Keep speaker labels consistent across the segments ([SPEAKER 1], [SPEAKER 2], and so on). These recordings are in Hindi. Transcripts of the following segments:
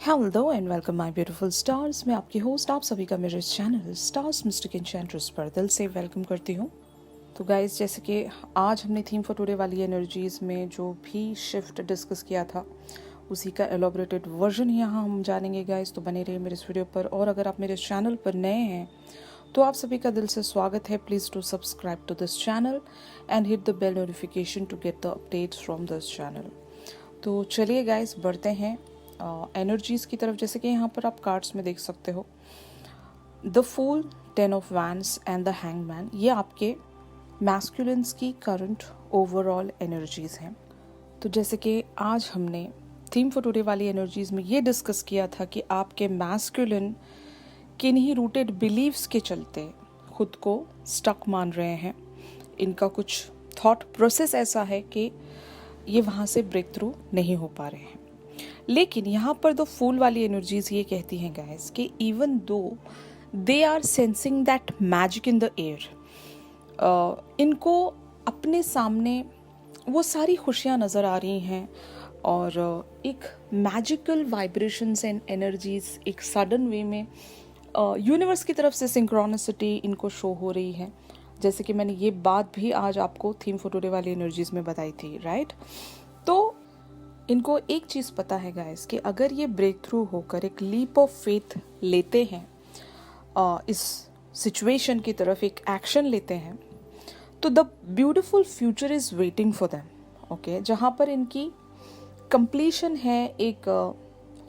[SPEAKER 1] Hello and welcome my beautiful stars. मैं आपकी होस्ट आप सभी का मेरे चैनल स्टार्स मिस्टिक एन्चेंट्रेस पर दिल से वेलकम करती हूँ। तो गाइस, जैसे कि आज हमने थीम फॉर टुडे वाली एनर्जीज़ में जो भी शिफ्ट डिस्कस किया था उसी का एलोबरेटेड वर्जन यहाँ हम जानेंगे गाइस। तो बने रहिए मेरे इस वीडियो पर। और अगर आप मेरे चैनल पर नए हैं तो आप सभी का दिल से स्वागत है। Please to subscribe to this channel and hit the bell notification to get the updates from this channel. तो चलिए गाइस, बढ़ते हैं एनर्जीज़ की तरफ। जैसे कि यहाँ पर आप कार्ड्स में देख सकते हो, the fool, 10 of wands and the hangman, ये आपके मैस्कुलिन्स की करंट ओवरऑल एनर्जीज़ हैं। तो जैसे कि आज हमने थीम फॉर टुडे वाली एनर्जीज़ में ये डिस्कस किया था कि आपके मैस्कुलिन किन्हीं रूटेड बिलीव्स के चलते खुद को स्टक मान रहे हैं। इनका कुछ थॉट प्रोसेस ऐसा है कि ये वहाँ से ब्रेक थ्रू नहीं हो पा रहे हैं। लेकिन यहाँ पर दो फूल वाली एनर्जीज ये कहती हैं गाइस कि even though they are sensing that magic in the air, इनको अपने सामने वो सारी खुशियाँ नज़र आ रही हैं और एक मैजिकल वाइब्रेशंस एंड एनर्जीज एक सडन वे में यूनिवर्स की तरफ से सिंक्रोनिसिटी इनको शो हो रही है। जैसे कि मैंने ये बात भी आज आपको थीम फॉर टुडे वाली एनर्जीज में बताई थी, राइट। तो इनको एक चीज़ पता है गाइस कि अगर ये ब्रेक थ्रू होकर एक लीप ऑफ फेथ लेते हैं, इस सिचुएशन की तरफ एक एक्शन लेते हैं, तो the beautiful future is waiting for them. Okay, जहाँ पर इनकी कंप्लीशन है, एक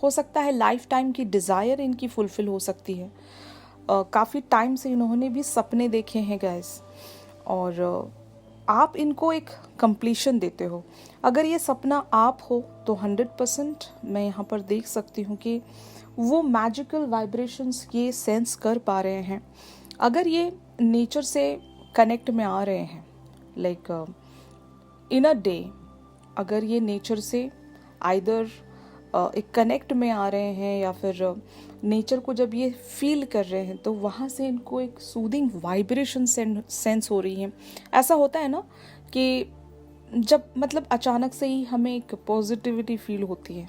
[SPEAKER 1] हो सकता है लाइफ टाइम की डिज़ायर इनकी फुलफिल हो सकती है। काफ़ी टाइम से इन्होंने भी सपने देखे हैं गाइस, और आप इनको एक कंप्लीशन देते हो। अगर ये सपना आप हो तो 100% मैं यहाँ पर देख सकती हूँ कि वो मैजिकल वाइब्रेशंस ये सेंस कर पा रहे हैं। अगर ये नेचर से कनेक्ट में आ रहे हैं, लाइक इन अ डे, अगर ये नेचर से आइदर एक कनेक्ट में आ रहे हैं या फिर नेचर को जब ये फील कर रहे हैं तो वहाँ से इनको एक सूदिंग वाइब्रेशन सेंस हो रही है। ऐसा होता है ना कि जब मतलब अचानक से ही हमें एक पॉजिटिविटी फील होती है,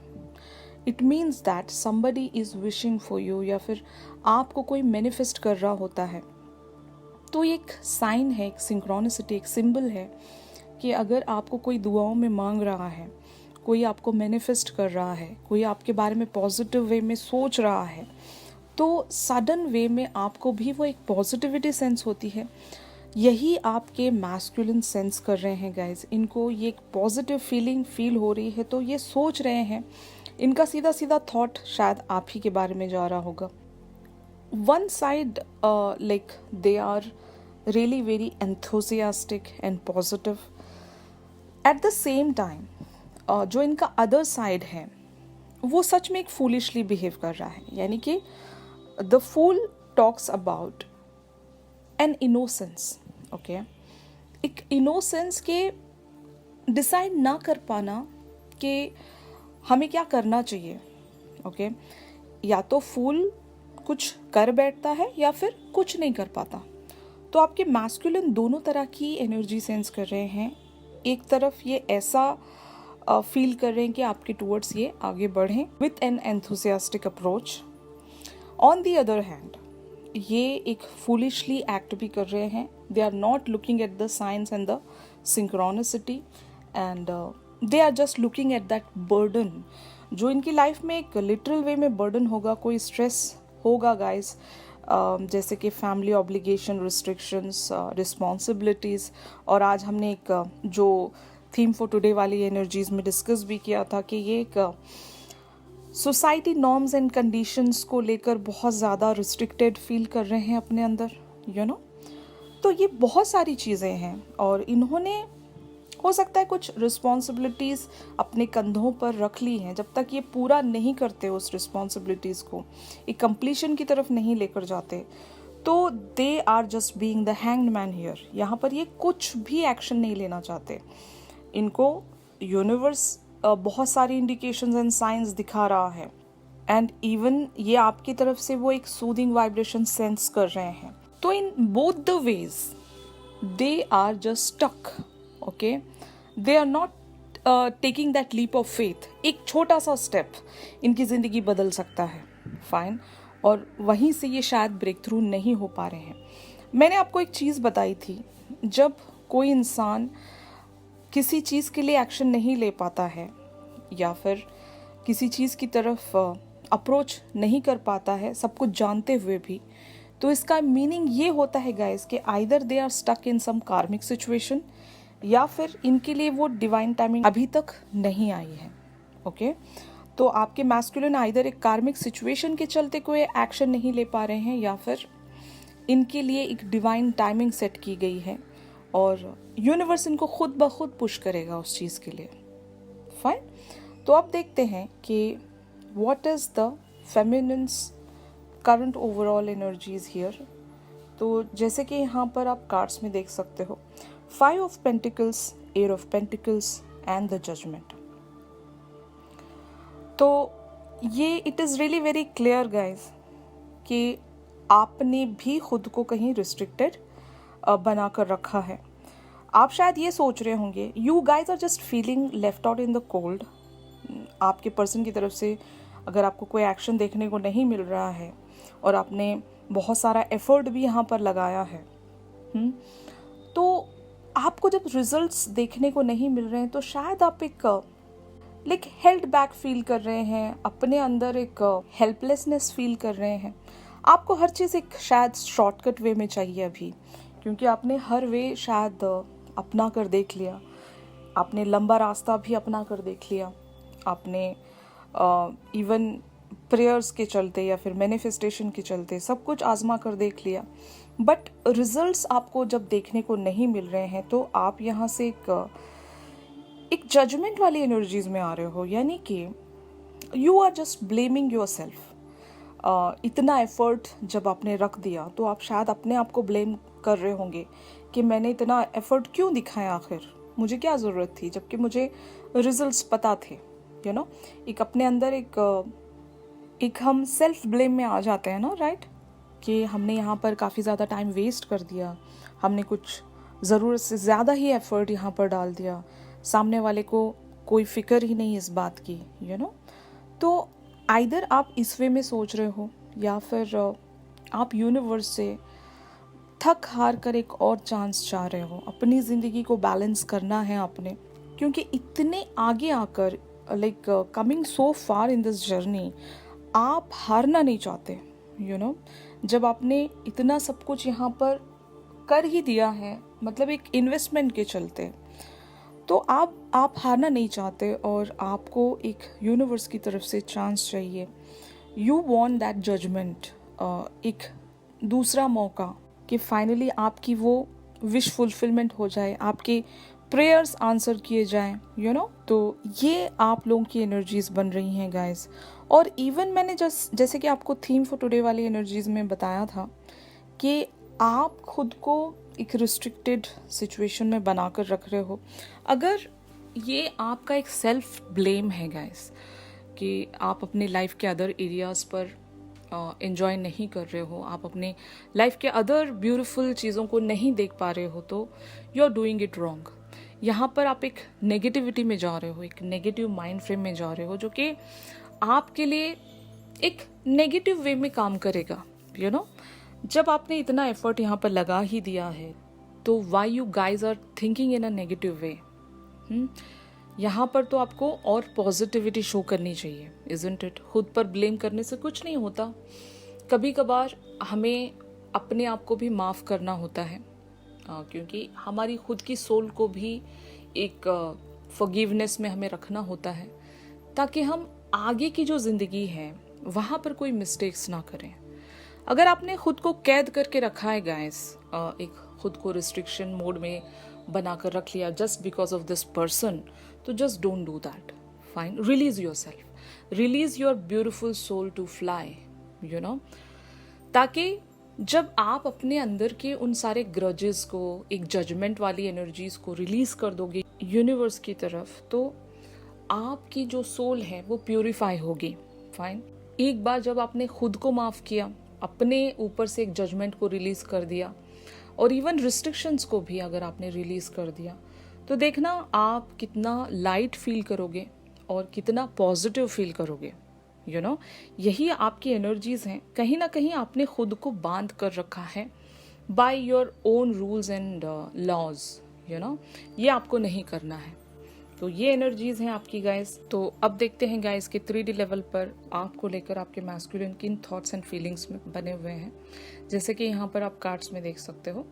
[SPEAKER 1] it means that somebody is wishing for you, या फिर आपको कोई मैनिफेस्ट कर रहा होता है। तो ये एक साइन है, एक सिंक्रोनिसिटी, एक सिंबल है कि अगर आपको कोई दुआओं में मांग रहा है, कोई आपको मैनिफेस्ट कर रहा है, कोई आपके बारे में पॉजिटिव वे में सोच रहा है, तो सडन वे में आपको भी वो एक पॉजिटिविटी सेंस होती है। यही आपके मैस्कुलिन सेंस कर रहे हैं गाइज। इनको ये एक पॉजिटिव फीलिंग फील हो रही है, तो ये सोच रहे हैं, इनका सीधा सीधा थॉट शायद आप ही के बारे में जा रहा होगा। One side like they are really very enthusiastic and positive. At the same time जो इनका अदर साइड है वो सच में एक फूलिशली बिहेव कर रहा है। यानी कि the fool talks about an innocence. Okay, एक इनोसेंस के डिसाइड ना कर पाना कि हमें क्या करना चाहिए। ओके, या तो फूल कुछ कर बैठता है या फिर कुछ नहीं कर पाता। तो आपके मैस्कुलिन दोनों तरह की एनर्जी सेंस कर रहे हैं। एक तरफ ये ऐसा फील कर रहे हैं कि आपके टूवर्ड्स ये आगे बढ़ें with an enthusiastic approach. On the other hand ये एक फूलिशली एक्ट भी कर रहे हैं। They are not looking at the science and the synchronicity and they are just looking at that burden, जो इनकी लाइफ में एक लिटरल वे में बर्डन होगा, कोई स्ट्रेस होगा गाइस, जैसे कि फैमिली ऑब्लिगेशन, रिस्ट्रिक्शंस, रिस्पॉन्सिबिलिटीज़। और आज हमने एक जो थीम फॉर टुडे वाली एनर्जीज़ में डिस्कस भी किया था कि ये एक सोसाइटी नॉर्म्स एंड कंडीशंस को लेकर बहुत ज़्यादा रिस्ट्रिक्टेड फील कर रहे हैं अपने अंदर, यू नो। तो ये बहुत सारी चीज़ें हैं और इन्होंने हो सकता है कुछ रिस्पॉन्सिबिलिटीज़ अपने कंधों पर रख ली हैं। जब तक ये पूरा नहीं करते उस रिस्पॉन्सिबिलिटीज़ को, एक कंप्लीशन की तरफ नहीं लेकर जाते, तो they are just being the hanged man here. यहाँ पर ये कुछ भी एक्शन नहीं लेना चाहते। इनको यूनिवर्स बहुत सारी इंडिकेशंस एंड साइंस दिखा रहा है, एंड इवन ये आपकी तरफ से वो एक सूदिंग वाइब्रेशन सेंस कर रहे हैं। तो in both the ways they are just stuck. Okay, they are not taking that leap of faith, एक छोटा सा स्टेप इनकी ज़िंदगी बदल सकता है। फाइन। और वहीं से ये शायद ब्रेक थ्रू नहीं हो पा रहे हैं। मैंने आपको एक चीज़ बताई थी, जब कोई इंसान किसी चीज़ के लिए एक्शन नहीं ले पाता है या फिर किसी चीज़ की तरफ अप्रोच नहीं कर पाता है सब कुछ जानते हुए भी, तो इसका मीनिंग ये होता है गाइस कि either they are stuck in some karmic situation, या फिर इनके लिए वो डिवाइन टाइमिंग अभी तक नहीं आई है। ओके, तो आपके मैस्कुलिन आइदर एक कार्मिक सिचुएशन के चलते कोई एक्शन नहीं ले पा रहे हैं, या फिर इनके लिए एक डिवाइन टाइमिंग सेट की गई है और यूनिवर्स इनको खुद ब खुद पुश करेगा उस चीज़ के लिए। फाइन। तो अब देखते हैं कि what is the feminines current overall energies here. तो जैसे कि यहाँ पर आप कार्ड्स में देख सकते हो, 5 of pentacles, 8 of pentacles and the judgement. तो ये it is really very clear guys कि आपने भी खुद को कहीं रिस्ट्रिक्टेड बना कर रखा है। आप शायद ये सोच रहे होंगे, you guys are just feeling left out in the cold. आपके पर्सन की तरफ से अगर आपको कोई एक्शन देखने को नहीं मिल रहा है और आपने बहुत सारा एफर्ट भी यहाँ पर लगाया है, तो आपको जब रिजल्ट्स देखने को नहीं मिल रहे हैं तो शायद आप एक लाइक हेल्ड बैक फील कर रहे हैं, अपने अंदर एक हेल्पलेसनेस फील कर रहे हैं। आपको हर चीज़ एक शायद शॉर्टकट वे में चाहिए अभी, क्योंकि आपने हर वे शायद अपना कर देख लिया, आपने लंबा रास्ता भी अपना कर देख लिया, आपने इवन प्रेयर्स के चलते या फिर मैनिफेस्टेशन के चलते सब कुछ आजमा कर देख लिया, बट रिजल्ट्स आपको जब देखने को नहीं मिल रहे हैं तो आप यहाँ से एक जजमेंट वाली एनर्जीज में आ रहे हो, यानी कि you are just blaming yourself. इतना एफर्ट जब आपने रख दिया तो आप शायद अपने आप को ब्लेम कर रहे होंगे कि मैंने इतना एफर्ट क्यों दिखाया, आखिर मुझे क्या ज़रूरत थी, जबकि मुझे रिजल्ट्स पता थे। यू नो, एक अपने अंदर एक हम सेल्फ ब्लेम में आ जाते हैं ना, राइट, कि हमने यहाँ पर काफ़ी ज़्यादा टाइम वेस्ट कर दिया, हमने कुछ ज़रूरत से ज़्यादा ही एफर्ट यहाँ पर डाल दिया, सामने वाले को कोई फिक्र ही नहीं इस बात की। यू नो, तो आइदर आप इस वे में सोच रहे हो या फिर आप यूनिवर्स से थक हार कर एक और चांस चाह रहे हो, अपनी ज़िंदगी को बैलेंस करना है आपने, क्योंकि इतने आगे आकर like coming so far in this journey आप हारना नहीं चाहते। यू नो, जब आपने इतना सब कुछ यहाँ पर कर ही दिया है, मतलब एक इन्वेस्टमेंट के चलते, तो आप हारना नहीं चाहते और आपको एक यूनिवर्स की तरफ से चांस चाहिए। यू वांट दैट जजमेंट, एक दूसरा मौका कि फाइनली आपकी वो विश फुलफिलमेंट हो जाए, आपके प्रेयर्स आंसर किए जाएं। यू नो, तो ये आप लोगों की एनर्जीज बन रही हैं गाइस। और इवन मैंने जैसे कि आपको थीम फॉर टुडे वाली एनर्जीज में बताया था कि आप खुद को एक रिस्ट्रिक्टेड सिचुएशन में बनाकर रख रहे हो। अगर ये आपका एक सेल्फ ब्लेम है गाइस कि आप अपने लाइफ के अदर एरियाज़ पर एंजॉय नहीं कर रहे हो, आप अपने लाइफ के अदर ब्यूटीफुल चीज़ों को नहीं देख पा रहे हो, तो you are doing it wrong. यहाँ पर आप एक नेगेटिविटी में जा रहे हो, एक नेगेटिव माइंड फ्रेम में जा रहे हो, जो कि आपके लिए एक नेगेटिव वे में काम करेगा। यू नो, जब आपने इतना एफर्ट यहाँ पर लगा ही दिया है तो why you guys are thinking in a negative way. यहाँ पर तो आपको और पॉजिटिविटी शो करनी चाहिए, इजंट इट? खुद पर ब्लेम करने से कुछ नहीं होता। कभी कभार हमें अपने आप को भी माफ़ करना होता है, क्योंकि हमारी खुद की सोल को भी एक फॉरगिवनेस में हमें रखना होता है, ताकि हम आगे की जो ज़िंदगी है वहाँ पर कोई मिस्टेक्स ना करें। अगर आपने खुद को कैद करके रखा है गाइस, एक खुद को रिस्ट्रिक्शन मोड में बनाकर रख लिया just because of this person, तो just don't do that. Fine, release yourself, release your beautiful soul to fly. You know, ताकि जब आप अपने अंदर के उन सारे ग्रजेस को, एक जजमेंट वाली एनर्जीज को रिलीज कर दोगे यूनिवर्स की तरफ, तो आपकी जो सोल है वो प्यूरिफाई होगी। फाइन, एक बार जब आपने खुद को माफ़ किया, अपने ऊपर से एक जजमेंट को रिलीज कर दिया और इवन रिस्ट्रिक्शंस को भी अगर आपने रिलीज कर दिया, तो देखना आप कितना लाइट फील करोगे और कितना पॉजिटिव फील करोगे। यू नो, यही आपकी एनर्जीज हैं। कहीं ना कहीं आपने खुद को बांध कर रखा है by your own rules and laws. You know, ये आपको नहीं करना है। तो ये एनर्जीज हैं आपकी गाइस। तो अब देखते हैं गाइस कि 3D लेवल पर आपको लेकर आपके मैस्कुलिन किन थॉट्स एंड फीलिंग्स में बने हुए हैं। जैसे कि यहाँ पर आप कार्ड्स में देख सकते हो,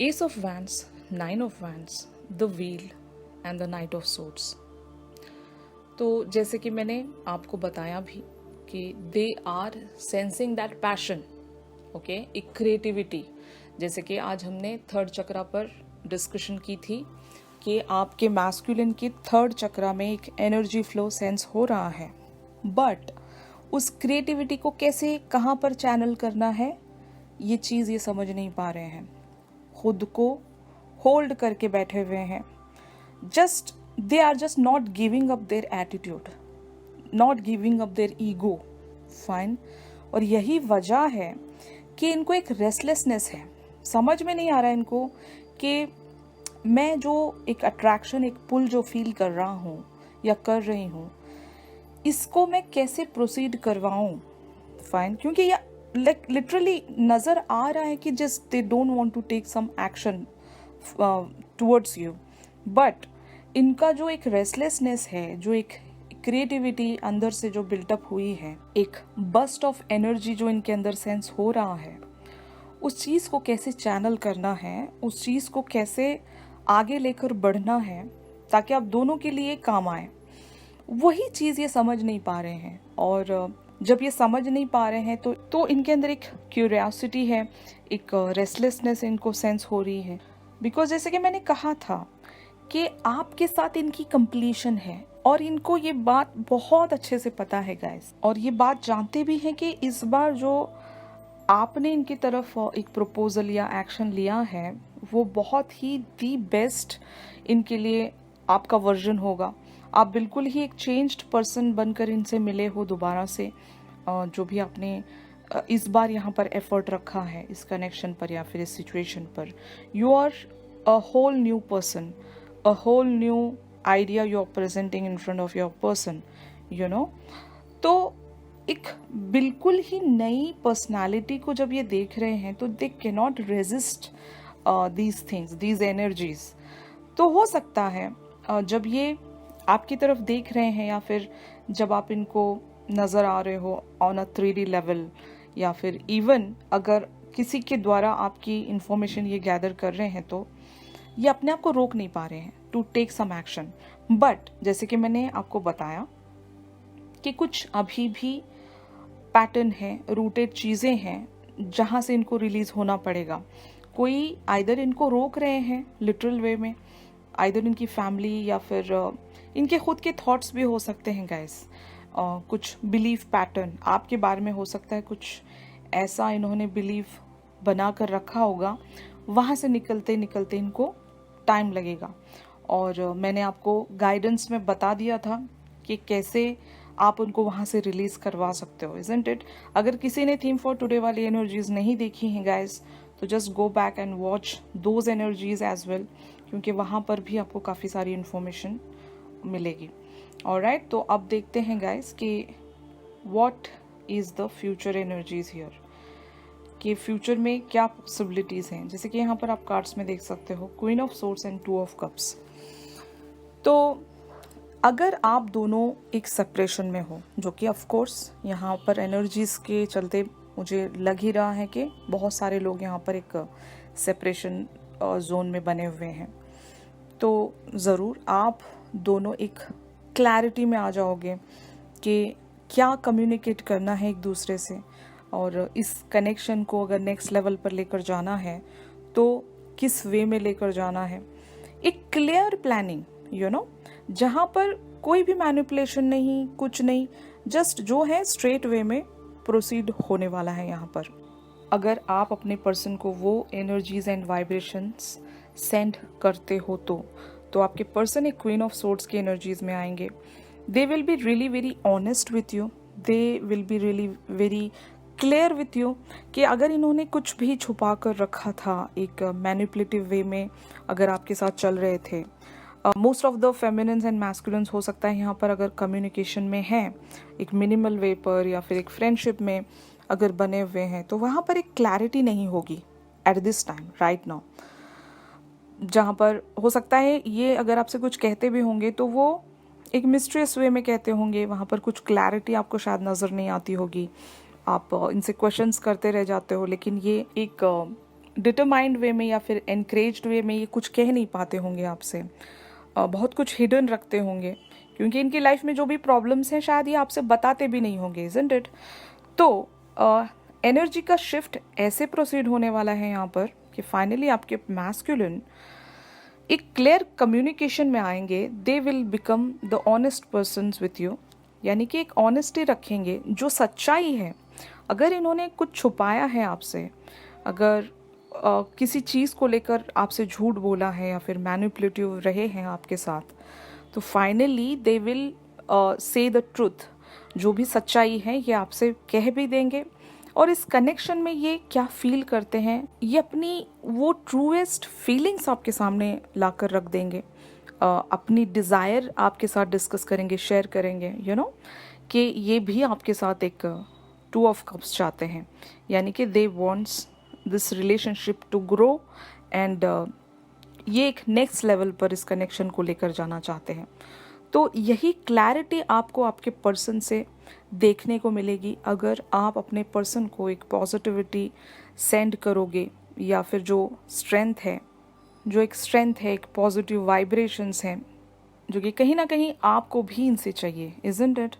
[SPEAKER 1] ace of wands, 9 of wands, the wheel and the knight of swords. तो जैसे कि मैंने आपको बताया भी कि they are sensing that passion, okay, एक क्रिएटिविटी। जैसे कि आज हमने थर्ड चक्रा पर डिस्कशन की थी कि आपके मैस्कुलिन की थर्ड चक्रा में एक एनर्जी फ्लो सेंस हो रहा है, बट उस क्रिएटिविटी को कैसे कहाँ पर चैनल करना है ये चीज़ ये समझ नहीं पा रहे हैं। खुद को होल्ड करके बैठे हुए हैं। Just they are just not giving up their attitude, not giving up their ego. Fine. और यही वजह है कि इनको एक रेस्टलेसनेस है। समझ में नहीं आ रहा है इनको कि मैं जो एक अट्रैक्शन, एक पुल जो फील कर रहा हूँ या कर रही हूँ, इसको मैं कैसे प्रोसीड करवाऊँ। फाइन। क्योंकि ये लिटरली नज़र आ रहा है कि just they don't want to take some action towards you, but इनका जो एक रेस्टलेसनेस है, जो एक क्रिएटिविटी अंदर से जो बिल्टअप हुई है, एक बस्ट ऑफ एनर्जी जो इनके अंदर सेंस हो रहा है, उस चीज़ को कैसे चैनल करना है, उस चीज़ को कैसे आगे लेकर बढ़ना है ताकि आप दोनों के लिए काम आए, वही चीज़ ये समझ नहीं पा रहे हैं। और जब ये समझ नहीं पा रहे हैं तो इनके अंदर एक क्यूरियोसिटी है, एक रेस्टलेसनेस इनको सेंस हो रही है। बिकॉज जैसे कि मैंने कहा था कि आपके साथ इनकी कंप्लीशन है और इनको ये बात बहुत अच्छे से पता है गाइस, और ये बात जानते भी हैं कि इस बार जो आपने इनकी तरफ एक प्रपोजल या एक्शन लिया है वो बहुत ही दी बेस्ट इनके लिए आपका वर्जन होगा। आप बिल्कुल ही एक चेंज्ड पर्सन बनकर इनसे मिले हो दोबारा से। जो भी आपने इस बार यहाँ पर एफर्ट रखा है इस कनेक्शन पर या फिर इस सिचुएशन पर, you are a whole new person, a whole new idea you're presenting in front of your person, you know। तो एक बिल्कुल ही नई पर्सनालिटी को जब ये देख रहे हैं तो they cannot resist these things, these energies. तो हो सकता है जब ये आपकी तरफ देख रहे हैं या फिर जब आप इनको नज़र आ रहे हो ऑन अ 3D लेवल, या फिर इवन अगर किसी के द्वारा आपकी इंफॉर्मेशन ये गैदर कर रहे हैं, तो ये अपने आप को रोक नहीं पा रहे हैं to take some action. But जैसे कि मैंने आपको बताया कि कुछ अभी भी पैटर्न है, रूटेड चीज़ें हैं जहाँ से इनको रिलीज होना पड़ेगा। कोई आइदर इनको रोक रहे हैं लिटरल वे में, आइदर इनकी फैमिली या फिर इनके खुद के थॉट्स भी हो सकते हैं गाइस। कुछ बिलीफ पैटर्न आपके बारे में हो सकता है, कुछ ऐसा इन्होंने बिलीफ बना कर रखा होगा, वहाँ से निकलते निकलते इनको टाइम लगेगा। और मैंने आपको गाइडेंस में बता दिया था कि कैसे आप उनको वहाँ से रिलीज़ करवा सकते हो, इज़न्ट इट। अगर किसी ने थीम फॉर टुडे वाली एनर्जीज नहीं देखी हैं गाइस, तो just go back and watch those energies as well, क्योंकि वहाँ पर भी आपको काफ़ी सारी इन्फॉर्मेशन मिलेगी। ऑलराइट, तो अब देखते हैं गाइस कि what is the future energies here, कि फ्यूचर में क्या पॉसिबिलिटीज़ हैं। जैसे कि यहाँ पर आप कार्ड्स में देख सकते हो queen of swords and 2 of cups. तो अगर आप दोनों एक सेपरेशन में हो, जो कि ऑफ कोर्स यहाँ पर एनर्जीज के चलते मुझे लग ही रहा है कि बहुत सारे लोग यहाँ पर एक सेपरेशन जोन में बने हुए हैं, तो ज़रूर आप दोनों एक क्लैरिटी में आ जाओगे कि क्या कम्युनिकेट करना है एक दूसरे से, और इस कनेक्शन को अगर नेक्स्ट लेवल पर लेकर जाना है तो किस वे में लेकर जाना है। एक क्लियर प्लानिंग, यू नो, जहाँ पर कोई भी मैनिपुलेशन नहीं, कुछ नहीं, जस्ट जो है स्ट्रेट वे में प्रोसीड होने वाला है यहाँ पर। अगर आप अपने पर्सन को वो एनर्जीज एंड वाइब्रेशंस सेंड करते हो तो आपके पर्सन एक क्वीन ऑफ सोर्ड्स की एनर्जीज में आएंगे। They will be really very honest with you, they will be really very clear with you कि अगर इन्होंने कुछ भी छुपा कर रखा था, एक मैनिपुलेटिव वे में अगर आपके साथ चल रहे थे, most of the feminines and masculines हो सकता है यहाँ पर अगर कम्युनिकेशन में हैं, एक मिनिमल वे पर या फिर एक फ्रेंडशिप में अगर बने हुए हैं, तो वहाँ पर एक क्लैरिटी नहीं होगी at this time right now. जहाँ पर हो सकता है ये अगर आपसे कुछ कहते भी होंगे तो वो एक मिस्ट्रियस वे में कहते होंगे, वहाँ पर कुछ क्लैरिटी आपको शायद नज़र नहीं आती होगी, आप इनसे क्वेश्चंस करते रह जाते हो, लेकिन ये एक डिटरमाइंड वे में या फिर एनकरेज्ड वे में ये कुछ कह नहीं पाते होंगे आपसे, बहुत कुछ हिडन रखते होंगे, क्योंकि इनकी लाइफ में जो भी प्रॉब्लम्स हैं शायद ये आपसे बताते भी नहीं होंगे, इजंट इट। तो एनर्जी का शिफ्ट ऐसे प्रोसीड होने वाला है यहाँ पर कि फाइनली आपके मैस्कुलिन एक क्लियर कम्युनिकेशन में आएंगे, they will become the honest persons with you, यानी कि एक ऑनेस्टी रखेंगे, जो सच्चाई है। अगर इन्होंने कुछ छुपाया है आपसे, अगर किसी चीज़ को लेकर आपसे झूठ बोला है या फिर मैनिपुलेटिव रहे हैं आपके साथ, तो finally they will say the truth, जो भी सच्चाई है ये आपसे कह भी देंगे। और इस कनेक्शन में ये क्या फील करते हैं, ये अपनी वो ट्रूएस्ट फीलिंग्स आपके सामने लाकर रख देंगे, अपनी डिज़ायर आपके साथ डिस्कस करेंगे, शेयर करेंगे, यू नो कि ये भी आपके साथ एक 2 ऑफ कप्स चाहते हैं, यानी कि they wants this relationship to grow and ये एक नेक्स्ट लेवल पर इस कनेक्शन को लेकर जाना चाहते हैं। तो यही क्लैरिटी आपको आपके पर्सन से देखने को मिलेगी अगर आप अपने पर्सन को एक पॉजिटिविटी सेंड करोगे, या फिर जो स्ट्रेंथ है, एक पॉजिटिव वाइब्रेशंस हैं, जो कि कहीं ना कहीं आपको भी इनसे चाहिए, इजंट इट।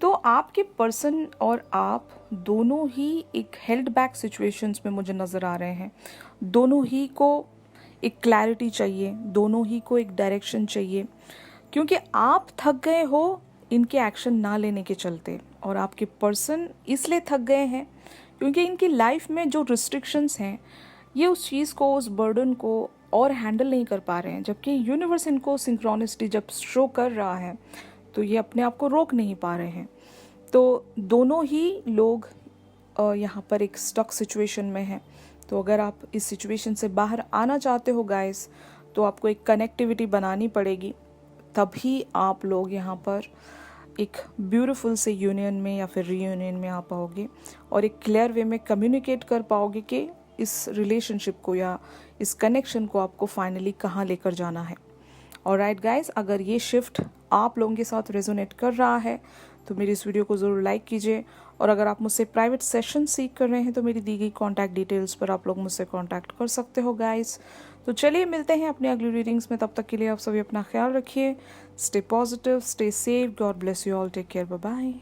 [SPEAKER 1] तो आपके पर्सन और आप दोनों ही एक हेल्ड बैक सिचुएशंस में मुझे नज़र आ रहे हैं, दोनों ही को एक क्लैरिटी चाहिए, दोनों ही को एक डायरेक्शन चाहिए, क्योंकि आप थक गए हो इनके एक्शन ना लेने के चलते, और आपके पर्सन इसलिए थक गए हैं क्योंकि इनकी लाइफ में जो रिस्ट्रिक्शंस हैं ये उस चीज़ को, उस बर्डन को और हैंडल नहीं कर पा रहे हैं, जबकि यूनिवर्स इनको सिंक्रोनिसिटी जब शो कर रहा है तो ये अपने आप को रोक नहीं पा रहे हैं। तो दोनों ही लोग यहाँ पर एक स्टक सिचुएशन में हैं। तो अगर आप इस सिचुएशन से बाहर आना चाहते हो गाइस, तो आपको एक कनेक्टिविटी बनानी पड़ेगी, तभी आप लोग यहाँ पर एक ब्यूटीफुल से यूनियन में या फिर रीयूनियन में आ पाओगे और एक क्लियर वे में कम्युनिकेट कर पाओगे कि इस रिलेशनशिप को या इस कनेक्शन को आपको फाइनली कहाँ लेकर जाना है। ऑलराइट गाइस, अगर ये शिफ्ट आप लोगों के साथ रेजोनेट कर रहा है तो मेरी इस वीडियो को ज़रूर लाइक कीजिए, और अगर आप मुझसे प्राइवेट सेशन सीख कर रहे हैं तो मेरी दी गई कॉन्टैक्ट डिटेल्स पर आप लोग मुझसे कॉन्टैक्ट कर सकते हो गाइस। तो चलिए मिलते हैं अपनी अगली रीडिंग्स में, तब तक के लिए आप सभी अपना ख्याल रखिए, stay positive, stay safe, God bless you all, take care, bye bye.